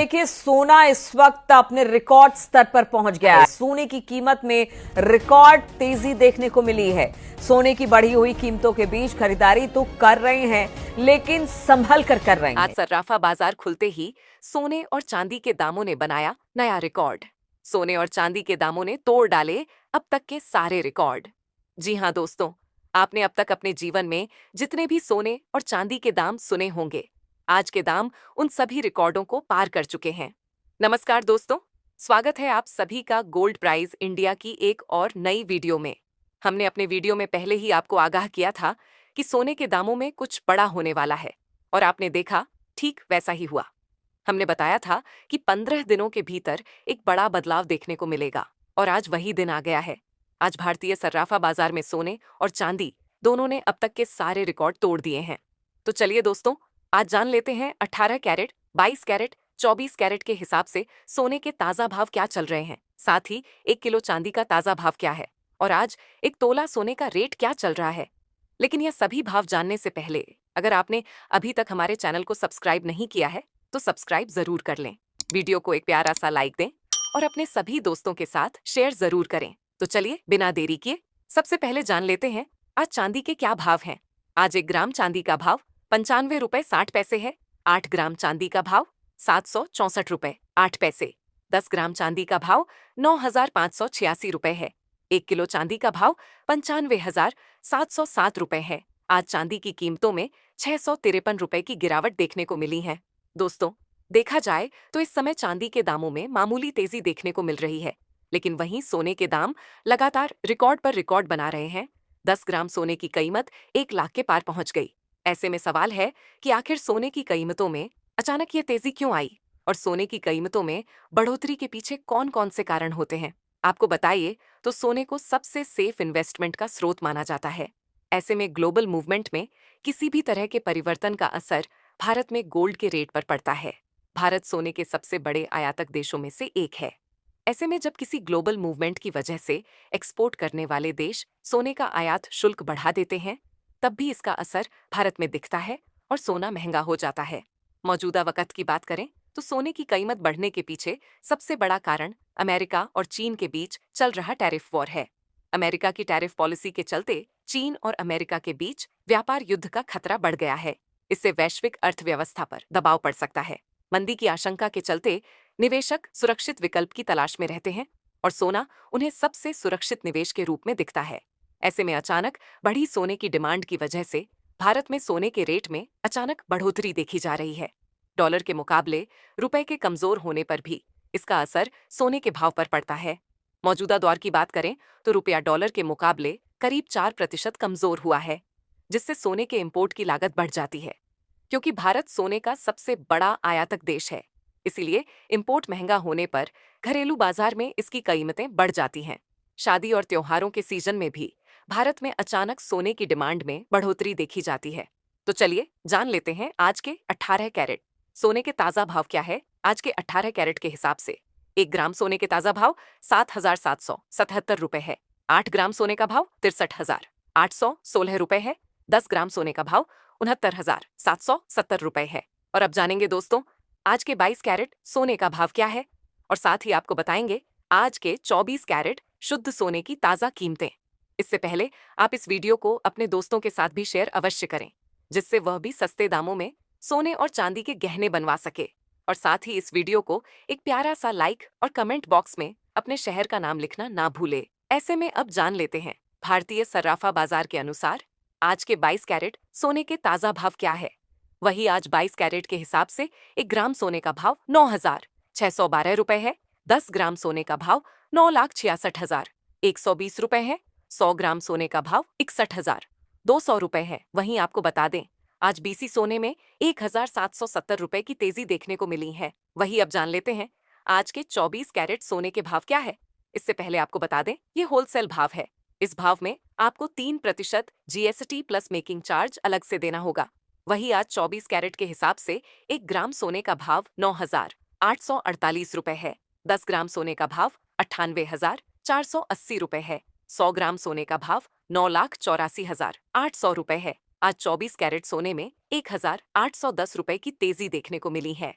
देखिए, सोना इस वक्त अपने रिकॉर्ड स्तर पर पहुंच गया है। सोने की कीमत में रिकॉर्ड तेजी देखने को मिली है। सोने की बढ़ी हुई कीमतों के बीच खरीदारी तो कर रहे हैं, लेकिन संभल कर रहे हैं। आज सर्राफा बाजार खुलते ही सोने और चांदी के दामों ने बनाया नया रिकॉर्ड। सोने और चांदी के दामों ने तोड़ डाले अब तक के सारे रिकॉर्ड। जी हां दोस्तों, आपने अब तक अपने जीवन में जितने भी सोने और चांदी के दाम सुने होंगे, आज के दाम उन सभी रिकॉर्डों को पार कर चुके हैं। नमस्कार दोस्तों, स्वागत है आप सभी का गोल्ड प्राइज इंडिया की एक और नई वीडियो में। हमने अपने वीडियो में पहले ही आपको आगाह किया था कि सोने के दामों में कुछ बड़ा होने वाला है, और आपने देखा ठीक वैसा ही हुआ। हमने बताया था कि 15 दिनों के भीतर एक बड़ा बदलाव देखने को मिलेगा, और आज वही दिन आ गया है। आज भारतीय सर्राफा बाजार में सोने और चांदी दोनों ने अब तक के सारे रिकॉर्ड तोड़ दिए हैं। तो चलिए दोस्तों, आज जान लेते हैं 18 कैरेट, 22 कैरेट, 24 कैरेट के हिसाब से सोने के ताजा भाव क्या चल रहे हैं। साथ ही 1 किलो चांदी का ताजा भाव क्या है, और आज 1 तोला सोने का रेट क्या चल रहा है। लेकिन यह सभी भाव जानने से पहले, अगर आपने अभी तक हमारे चैनल को सब्सक्राइब नहीं किया है तो सब्सक्राइब जरूर कर लें। वीडियो को एक प्यारा सा लाइक दें और अपने सभी दोस्तों के साथ शेयर जरूर करें। तो चलिए बिना देरी किए सबसे पहले जान लेते हैं आज चांदी के क्या भाव हैं। आज 1 ग्राम चांदी का भाव 95 रुपए 60 पैसे है। 8 ग्राम चांदी का भाव 764 रुपए 8 पैसे। 10 ग्राम चांदी का भाव 9586 रुपए है। 1 किलो चांदी का भाव 95,707 रुपए है। आज चांदी की कीमतों में 653 रुपए की गिरावट देखने को मिली है। दोस्तों, देखा जाए तो इस समय चांदी के दामों में मामूली तेजी देखने को मिल रही है, लेकिन वहीं सोने के दाम लगातार रिकॉर्ड पर रिकॉर्ड बना रहे हैं। 10 ग्राम सोने की कीमत 1 लाख के पार पहुंच गई। ऐसे में सवाल है कि आखिर सोने की कीमतों में अचानक ये तेजी क्यों आई, और सोने की कीमतों में बढ़ोतरी के पीछे कौन कौन से कारण होते हैं। आपको बताइए तो सोने को सबसे सेफ इन्वेस्टमेंट का स्रोत माना जाता है। ऐसे में ग्लोबल मूवमेंट में किसी भी तरह के परिवर्तन का असर भारत में गोल्ड के रेट पर पड़ता है। भारत सोने के सबसे बड़े आयातक देशों में से एक है। ऐसे में जब किसी ग्लोबल मूवमेंट की वजह से एक्सपोर्ट करने वाले देश सोने का आयात शुल्क बढ़ा देते हैं, तब भी इसका असर भारत में दिखता है और सोना महंगा हो जाता है। मौजूदा वक्त की बात करें तो सोने की कीमत बढ़ने के पीछे सबसे बड़ा कारण अमेरिका और चीन के बीच चल रहा टैरिफ वॉर है। अमेरिका की टैरिफ पॉलिसी के चलते चीन और अमेरिका के बीच व्यापार युद्ध का खतरा बढ़ गया है। इससे वैश्विक अर्थव्यवस्था पर दबाव पड़ सकता है। मंदी की आशंका के चलते निवेशक सुरक्षित विकल्प की तलाश में रहते हैं, और सोना उन्हें सबसे सुरक्षित निवेश के रूप में दिखता है। ऐसे में अचानक बढ़ी सोने की डिमांड की वजह से भारत में सोने के रेट में अचानक बढ़ोतरी देखी जा रही है। डॉलर के मुकाबले रुपए के कमजोर होने पर भी इसका असर सोने के भाव पर पड़ता है। मौजूदा दौर की बात करें तो रुपया डॉलर के मुकाबले करीब 4% कमजोर हुआ है, जिससे सोने के इंपोर्ट की लागत बढ़ जाती है। क्योंकि भारत सोने का सबसे बड़ा आयातक देश है, इसीलिए इंपोर्ट महंगा होने पर घरेलू बाजार में इसकी कीमतें बढ़ जाती हैं। शादी और त्योहारों के सीजन में भी भारत में अचानक सोने की डिमांड में बढ़ोतरी देखी जाती है। तो चलिए जान लेते हैं आज के 18 कैरेट सोने के ताजा भाव क्या है। आज के 18 कैरेट के हिसाब से 1 ग्राम सोने के ताजा भाव 7,777 रुपए है। 8 ग्राम सोने का भाव 63,816 रुपए है। 10 ग्राम सोने का भाव 69,770 रुपए है। और अब जानेंगे दोस्तों आज के 22 कैरेट सोने का भाव क्या है, और साथ ही आपको बताएंगे आज के 24 कैरेट शुद्ध सोने की ताजा कीमतें। इससे पहले आप इस वीडियो को अपने दोस्तों के साथ भी शेयर अवश्य करें, जिससे वह भी सस्ते दामों में सोने और चांदी के गहने बनवा सके। और साथ ही इस वीडियो को एक प्यारा सा लाइक और कमेंट बॉक्स में अपने शहर का नाम लिखना ना भूले। ऐसे में अब जान लेते हैं भारतीय सर्राफा बाजार के अनुसार आज के 22 कैरेट सोने के ताजा भाव क्या है। वही आज 22 कैरेट के हिसाब से 1 ग्राम सोने का भाव 9,612 रुपए है। 10 ग्राम सोने का भाव 9,66,120 रुपए है। 100 ग्राम सोने का भाव 61,200 रुपए है। वहीं आपको बता दें आज बीसी सोने में 1,770 रुपए की तेजी देखने को मिली है। वही अब जान लेते हैं आज के 24 कैरेट सोने के भाव क्या है। इससे पहले आपको बता दें ये होलसेल भाव है। इस भाव में आपको 3% जीएसटी प्लस मेकिंग चार्ज अलग से देना होगा। वही आज 24 कैरेट के हिसाब से 1 ग्राम सोने का भाव 9,848 रुपए है। 10 ग्राम सोने का भाव 98,480 रुपए है। 100 ग्राम सोने का भाव 9,84,800 रुपए है। आज 24 कैरेट सोने में 1,810 रुपए की तेजी देखने को मिली है।